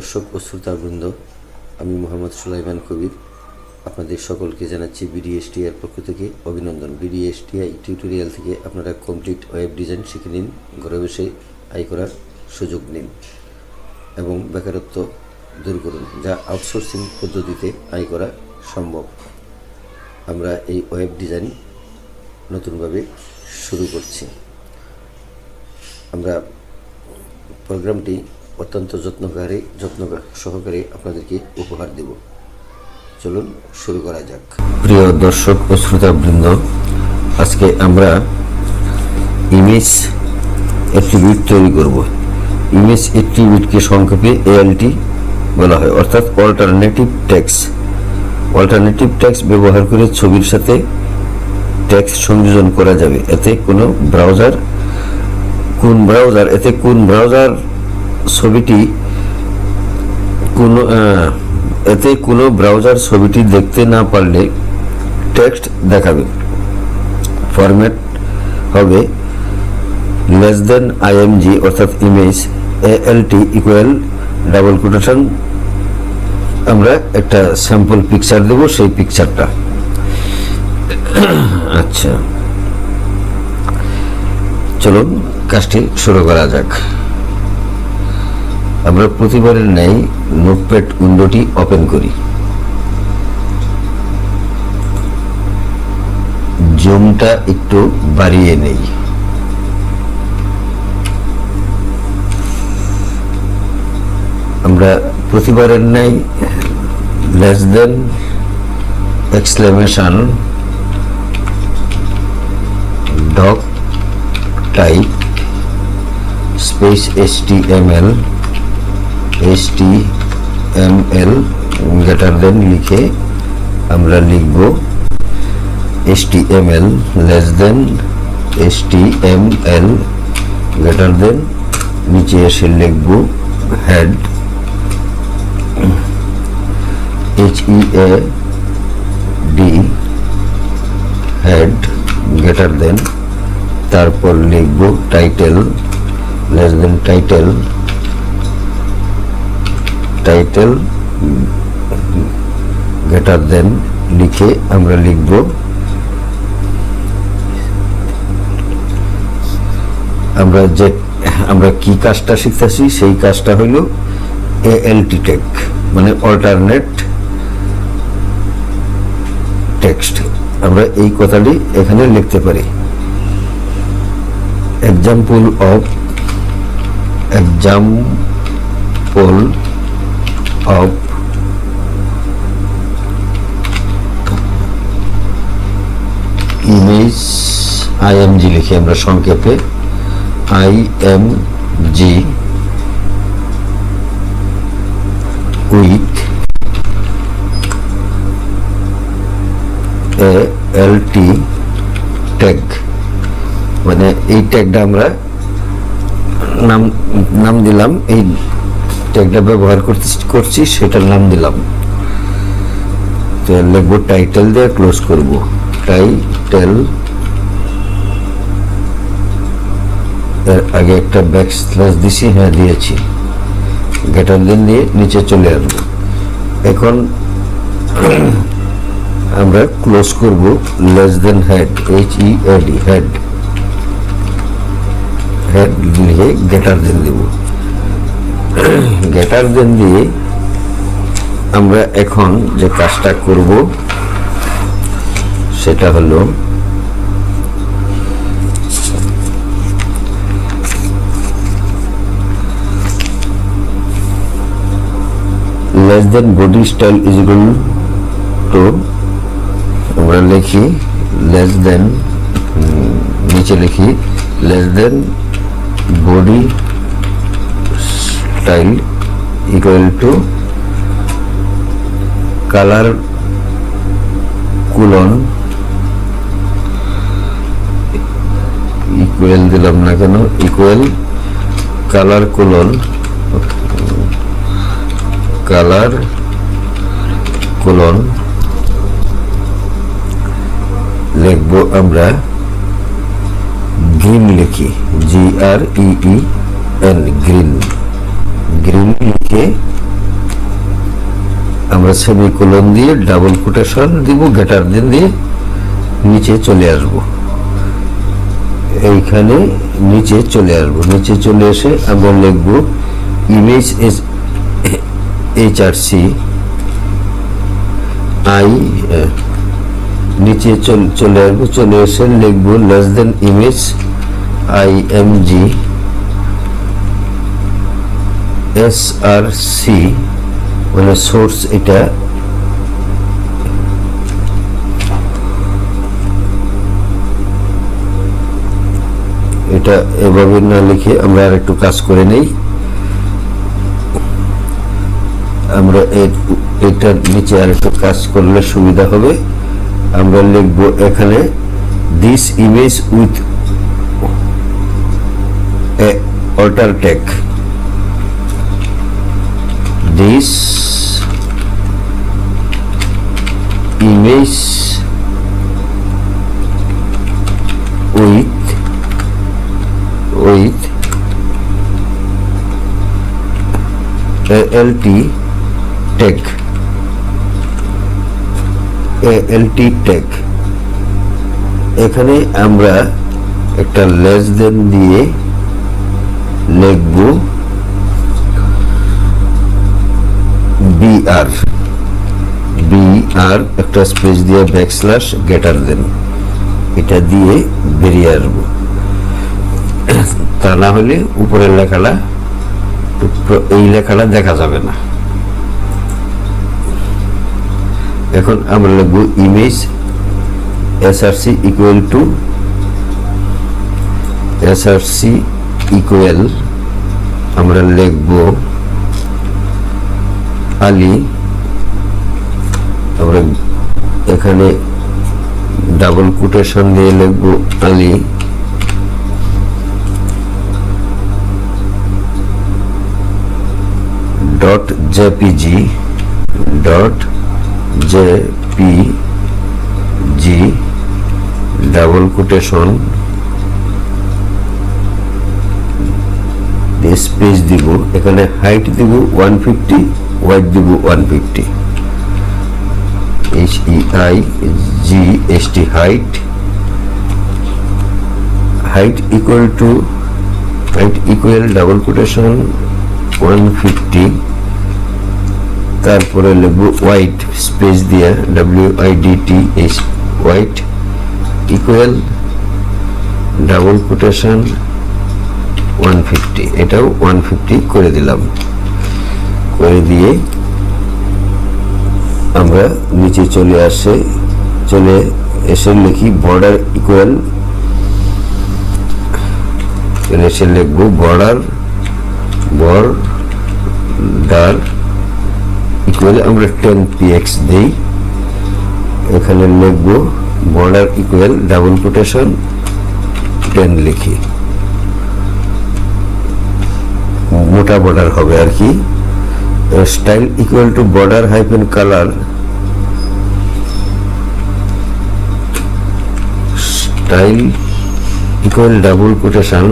দর্শক ও শ্রোতাবৃন্দ, আমি মোহাম্মদ সুলাইমান কবির আপনাদের সকলকে জানাচ্ছি বিডিএসটিআই পক্ষ থেকে অভিনন্দন। বিডিএসটিআই টিউটোরিয়াল থেকে আপনারা কমপ্লিট ওয়েব ডিজাইন শিখে নিন, ঘরে বসে আয় করার সুযোগ নিন এবং বেকারত্ব দূর করুন, যা আউটসোর্সিং পদ্ধতিতে আয় করা সম্ভব। আমরা এই ওয়েব ডিজাইন নতুনভাবে শুরু করছি। আমরা প্রোগ্রামটি অত্যন্ত যত্ন সহকারে আপনাদেরকে উপহার দেব। চলুন শুরু করা যাক। প্রিয় দর্শক ও শ্রোতাবৃন্দ, আজকে আমরা ইমেজ অ্যাট্রিবিউট তৈরি করব। ইমেজ অ্যাট্রিবিউটকে সংক্ষেপে এএলটি বলা হয়, অর্থাৎ অল্টারনেটিভ টেক্সট। অল্টারনেটিভ টেক্সট ব্যবহার করে ছবির সাথে টেক্সট সংযোজন করা যাবে। এতে কোন ব্রাউজার ছবিটি দেখতে না পারলে টেক্সট দেখাবে। ফরম্যাট হবে >img অর্থাৎ image alt equal double quotation. আমরা একটা স্যাম্পল পিকচার দেব, সেই পিকচারটা। আচ্ছা, চলুন কাজটি শুরু করা যাক। আমরা প্রতিবারের ন্যায় নোটপ্যাড উইন্ডোটি ওপেন করি। জুমটা একটু বাড়িয়ে নেই। আমরা প্রতিবারের ন্যায় !doc type space html greater than লিখে আমরা লিখব html গ্রেটার দেন, নিচে এসে লিখব হেড হেড গ্রেটার দেন, তারপর লিখব টাইটেল টাইটেল গ্রেটার দেন লিখে আমরা লিখব আমরা কি কাজটা শিখতেছি, সেই কাজটা হইল ALT টেক, মানে অল্টারনেট টেক্সট। আমরা এই কথাটি এখানে লিখতে পারি। example of image img লিখে আমরা সংক্ষেপে img with alt tag, মানে এই ট্যাগটা আমরা নাম দিলাম, এই ট্যাগটা ব্যবহার করছি সেটার নাম দিলাম। তো লিখবো টাইটেল দিয়ে ক্লোজ করব। টাইটেল এর আগে একটা ব্যাকস্ল্যাশ দিছি, হ্যাঁ দিয়েছি। গ্রেটার দেন দিয়ে নিচে চলে আসবো। এখন আমরা ক্লোজ করব >head হেড লিখে গ্রেটার দেন দেব। গ্রেটার দেন দিয়ে আমরা এখন যে কাজটা করব সেটা হলো body style is equal to, আমরা লিখি নিচে লিখি body style equal to color colon equal দিলাম না কেন, ইকুয়াল color colon লিখবো আমরা গ্রিন লিখি, GREEN গ্রিন লিখে আমরা সেমিকোলন দিয়ে ডাবল কোটেশন দিব, গ্রেটার দেন দিয়ে নিচে চলে আসব। এইখানে নিচে চলে আসব, নিচে চলে এসে আমরা লিখব ইমেজ HRC আই, নিচে চলে আসবো, চলে এসে লিখব less than image IMG SRC, মানে সোর্স এটা। এটা এভাবে না লিখে আমরা আর একটু কাজ করে নেই। আমরা এটার নিচে আর একটু কাজ করলে সুবিধা হবে। আমরা লিখব এখানে this image with alter tag, this image with ALT tag, এখানে আমরা একটা লেস দেন দিয়ে লিখব BR, একটা স্পেস দিয়ে ব্যাকস্ল্যাশ গ্রেটার দেন, এটা দিয়ে বেরিয়ে আসব। তা না হলে উপরের লেখাটা, এই লেখাটা দেখা যাবে না। এখন আমরা লিখব ইমেজ SRC ইকুয়াল আমরা লিখব আলী, আমরা এখানে ডাবল কোটেশন দিয়ে লিখব Ali .jpg double quotation space দিব, এখানে হাইট দিব 150, ওয়াইড দিব 150, HEIGST height equal double quotation 150, তারপরে লিখব ওয়াইড স্পেস দিয়ে WIDT wide equal double quotation 150, এটাও 150 করে দিলাম। করে দিয়ে আমরা নিচে চলে এসে লিখি বর্ডার ইকুয়াল, চলে এসে লিখব বর্ডার ইকুয়াল আমরা 10px দিই, এখানে লিখব বর্ডার ইকুয়াল ডাবল কোটেশন 10 লিখি, মোটা বর্ডার হবে আর কি। Style equal to border hyphen colour, style equal double quotation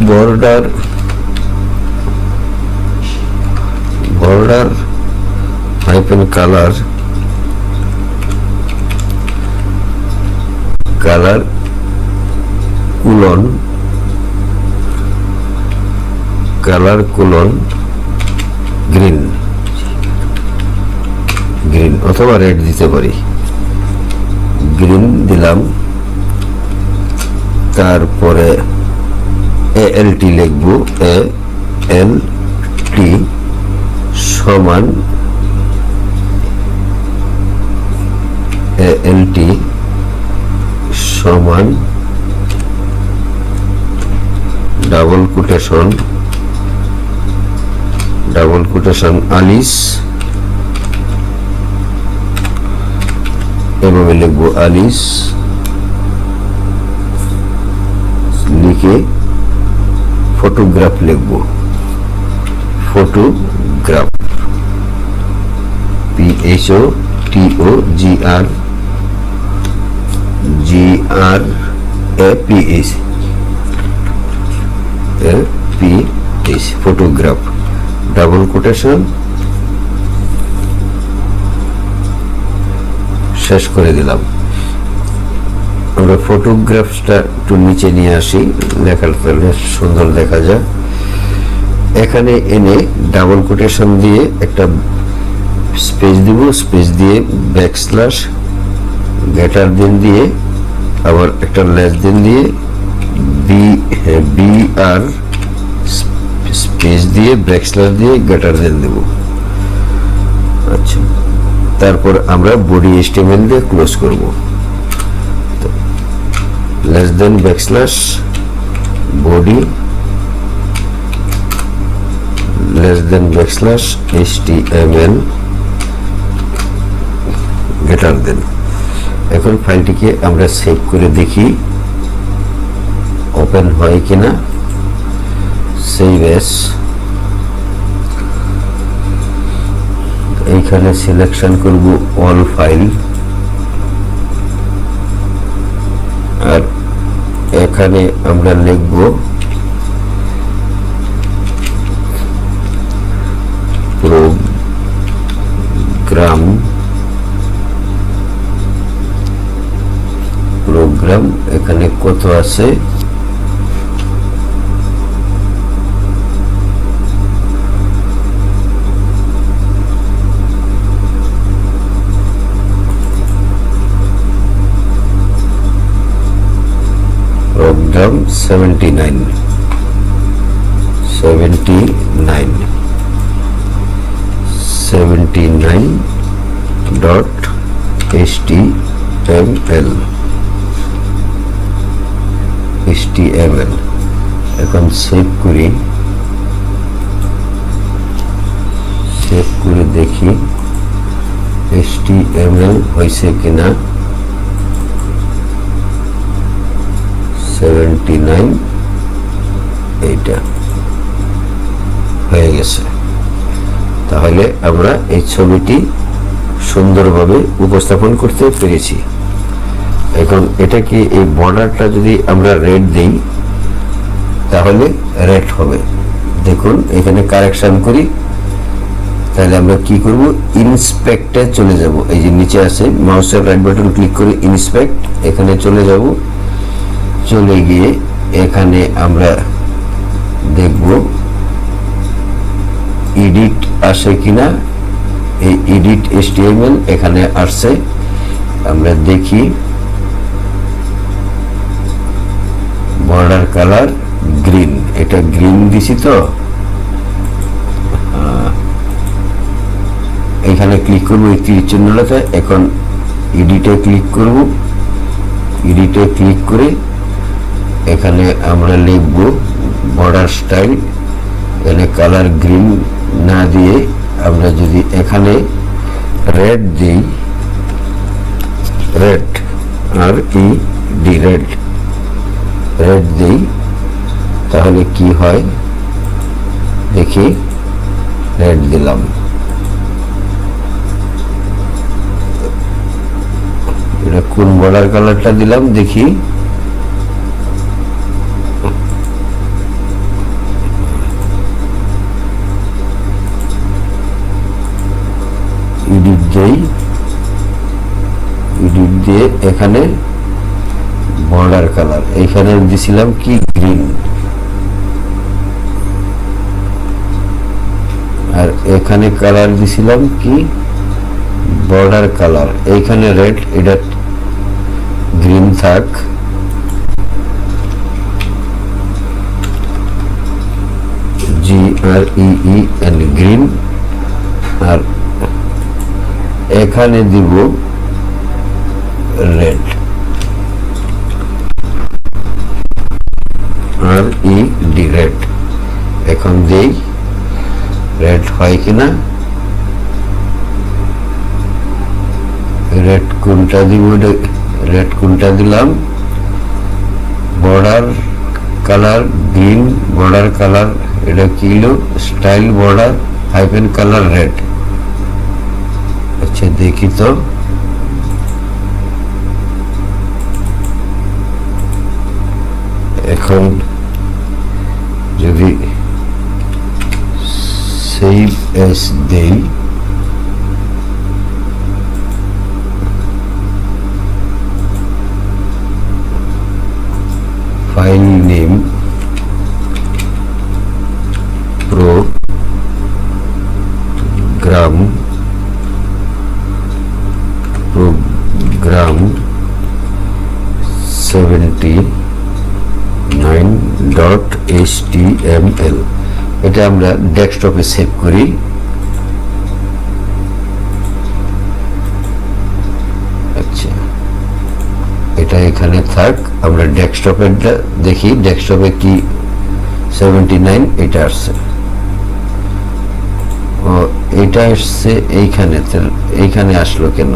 border hyphen colour colon green অথবা রেড দিতে পারি, গ্রিন দিলাম। তারপরে ALT লিখব, ALT সমান ডাবল কোটেশন আলিস, এভাবে লিখব আলিস, লিখে ফটোগ্রাফ লিখব, photograph PHOTOGRAPH photograph double quotation শেষ করে দিলাম। আমরা ফটোগ্রাফসটা একটু নিচে নিয়ে আসি, লেখার তাহলে সুন্দর দেখা যায়। এখানে এনে ডাবল কোটেশন দিয়ে একটা স্পেস দিব, স্পেস দিয়ে ব্যাকস্ল্যাশ গ্রেটার দেন দিয়ে আবার একটা লেস দেন দিয়ে বি আর স্পেস দিয়ে ব্যাকস্ল্যাশ দিয়ে গ্রেটার দেন দেব। আচ্ছা, তারপর আমরা বডি HTML দিয়ে ক্লোজ করব। Less than backslash body less than backslash HTML greater than. এখন ফাইলটিকে আমরা সেভ করে দেখি ওপেন হয় কিনা। সেভ এস, এইখানে সিলেকশন করব অল ফাইল, আর এখানে আমরা লিখব প্রোগ্রাম। এখানে কত আছে? Programme 79.html। এখন সেভ করি, সেভ করে দেখি HTML হয়েছে কিনা। 79 এইটা হয়ে গেছে। তাহলে আমরা এই ছবিটি সুন্দরভাবে উপস্থাপন করতে পেরেছি। এখন এটাকে এই বর্ডারটা যদি আমরা রেড দেই তাহলে রেড হবে। দেখুন এখানে কারেকশন করি, তাহলে আমরা কি করব, ইন্সপেক্টে চলে যাব। এই যে নিচে আছে, মাউসের রাইট বাটন ক্লিক করে ইন্সপেক্ট, এখানে চলে যাব। চলে গিয়ে এখানে আমরা দেখব এডিট আসে কিনা। এই এডিট HTML এখানে আসছে, আমরা দেখি। বর্ডার কালার গ্রিন, এটা গ্রিন দিছি তো। এখানে ক্লিক করব এই তীর চিহ্নটাতে। এখন এডিটে ক্লিক করব, এডিটে ক্লিক করে এখানে আমরা লিখব বর্ডার স্টাইল। এখানে কালার গ্রিন না দিয়ে আমরা যদি এখানে রেড দিই, রেড RED রেড রেড দিই, তাহলে কি হয় দেখি। রেড দিলাম, এটা কোন বর্ডার কালারটা দিলাম দেখি। এডিট দেই, এডিট দিয়ে এখানে বর্ডার কালার এখানে দিছিলাম কি গ্রিন, আর এখানে কালার দিছিলাম কি বর্ডার কালার। এইখানে রেড, এটা গ্রিন থাক। GREEN গ্রিন, আর এখানে দিব রেড RED রেড। এখন দেই রেড হয় কিনা। রেড কোনটা দিব, রেড কোনটা দিলাম, border colour green, border colour এটা কি হলো style border hyphen colour red. আচ্ছা দেখি তো, এখন যদি সেভ এস দেই, program 79.html। এটা আমরা ডেস্কটপে সেভ করি। আচ্ছা, এটা এখানে থাক, আমরা ডেস্কটপেরটা দেখি। ডেস্কটপে কি 79 এটা আসছে, ও এটা আসছে এইখানে, এইখানে আসলো কেন?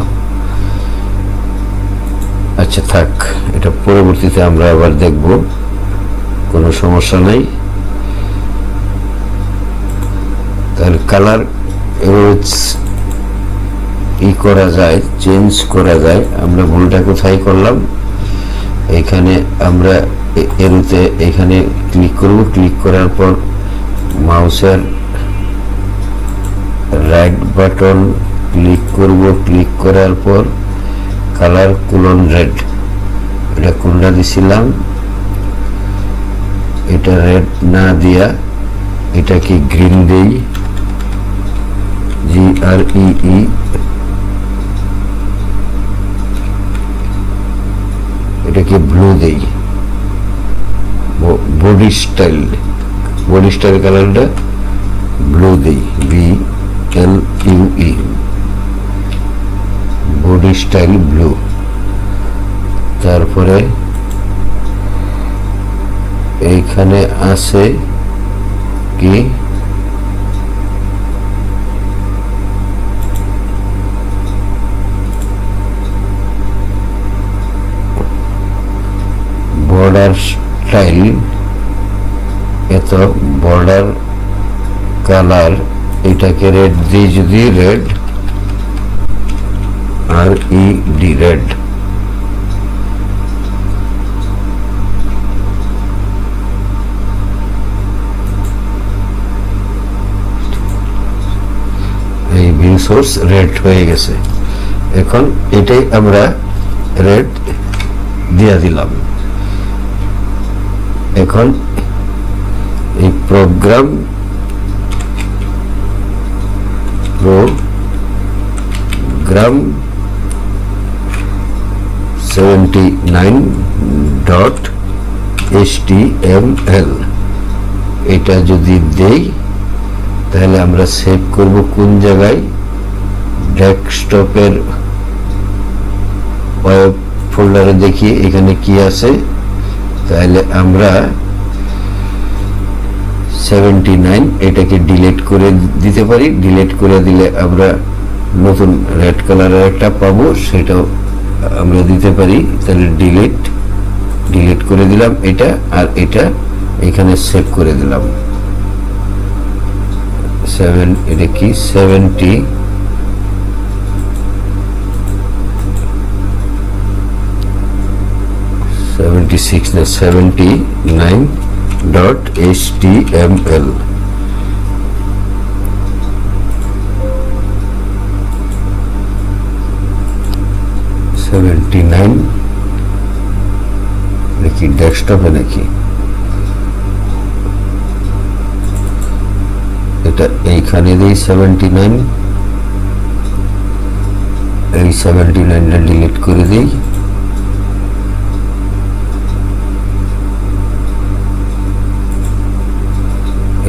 আচ্ছা থাক, এটা পরবর্তীতে আমরা আবার দেখব, কোনো সমস্যা নাই। তাহলে কালার ই করা যায়, চেঞ্জ করা যায়। আমরা ভুলটা কোথায় করলাম? এখানে আমরা এরুতে এখানে ক্লিক করব, ক্লিক করার পর মাউসের রাইট বাটন ক্লিক করব, ক্লিক করার পর কালার কুলন রেড, এটা কোনটা দিছিলাম? এটা রেড না দিয়া এটাকে গ্রিন দেই, GREE। এটাকে ব্লু দেই, বডি স্টাইল কালারটা ব্লু দেই, BLUE, বডি স্টাইল ব্লু। তারপরে এইখানে আছে কি বর্ডার স্টাইল, এত বর্ডার কালার, এটাকে রেড দিই, যদি রেড RED রেড। এই ভিউ সোর্স রেড হয়ে গেছে। এখন এটাই আমরা রেড দিয়ে দিলাম। এখন এই প্রোগ্রাম 79.html এটা যদি দেই, তাহলে আমরা সেভ করব কোন জায়গায়? ডেস্কটপের ওয়েব ফোল্ডারে দেখি এখানে কি আছে। তাহলে আমরা 79 এটাকে ডিলিট করে দিতে পারি। ডিলিট করে দিলে আমরা নতুন রেড কালারের একটা পাবো, সেটাও আমরা দিতে পারি। তাহলে ডিলিট করে দিলাম এটা, আর এটা এখানে সেভ করে দিলাম। এটা কি 76 না 79.html। নাকি ডেস্কটপে নাকি? এটা এইখানে দিই 79, এই 79টা ডিলিট করে দিই।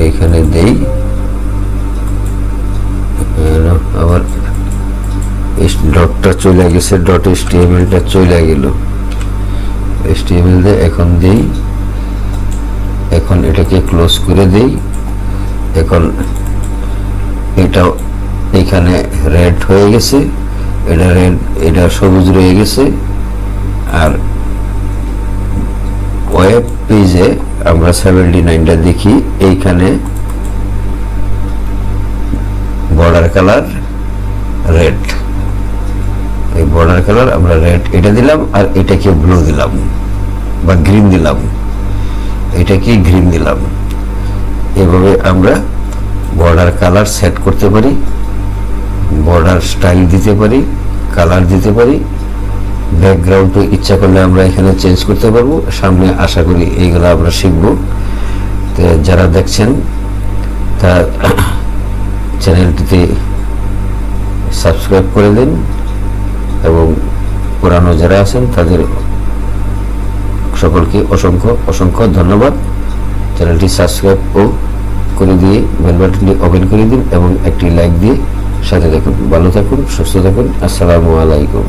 এইখানে দেই, আবার ডটটা চলে গেছে, .htmlটা চলে গেল। HTML দিয়ে এখন দেই, এখন এটাকে ক্লোজ করে দেই। এখন এটা এখানে রেড হয়ে গেছে, এটা রেড, এটা সবুজ রয়ে গেছে। আর ওয়েব পেজে আমরা 79টা দেখি, এইখানে বর্ডার কালার রেড, এই বর্ডার কালার আমরা রেড এটা দিলাম, আর এটাকে ব্লু দিলাম বা গ্রিন দিলাম, এটাকে গ্রিন দিলাম। এভাবে আমরা বর্ডার কালার সেট করতে পারি, বর্ডার স্টাইল দিতে পারি, কালার দিতে পারি। ব্যাকগ্রাউন্ড ইচ্ছা করলে আমরা এখানে চেঞ্জ করতে পারবো। সামনে আশা করি এইগুলো আমরা শিখবো। তো যারা দেখছেন তারা চ্যানেলটিতে সাবস্ক্রাইব করে দিন এবং পুরানো যারা আছেন তাদের সকলকে অসংখ্য অসংখ্য ধন্যবাদ। চ্যানেলটি সাবস্ক্রাইব ও করে দিয়ে বেল বাটনটি ওপেন করে দিন এবং একটি লাইক দিয়ে সাথে থাকুন। ভালো থাকুন, সুস্থ থাকুন। আসসালামু আলাইকুম।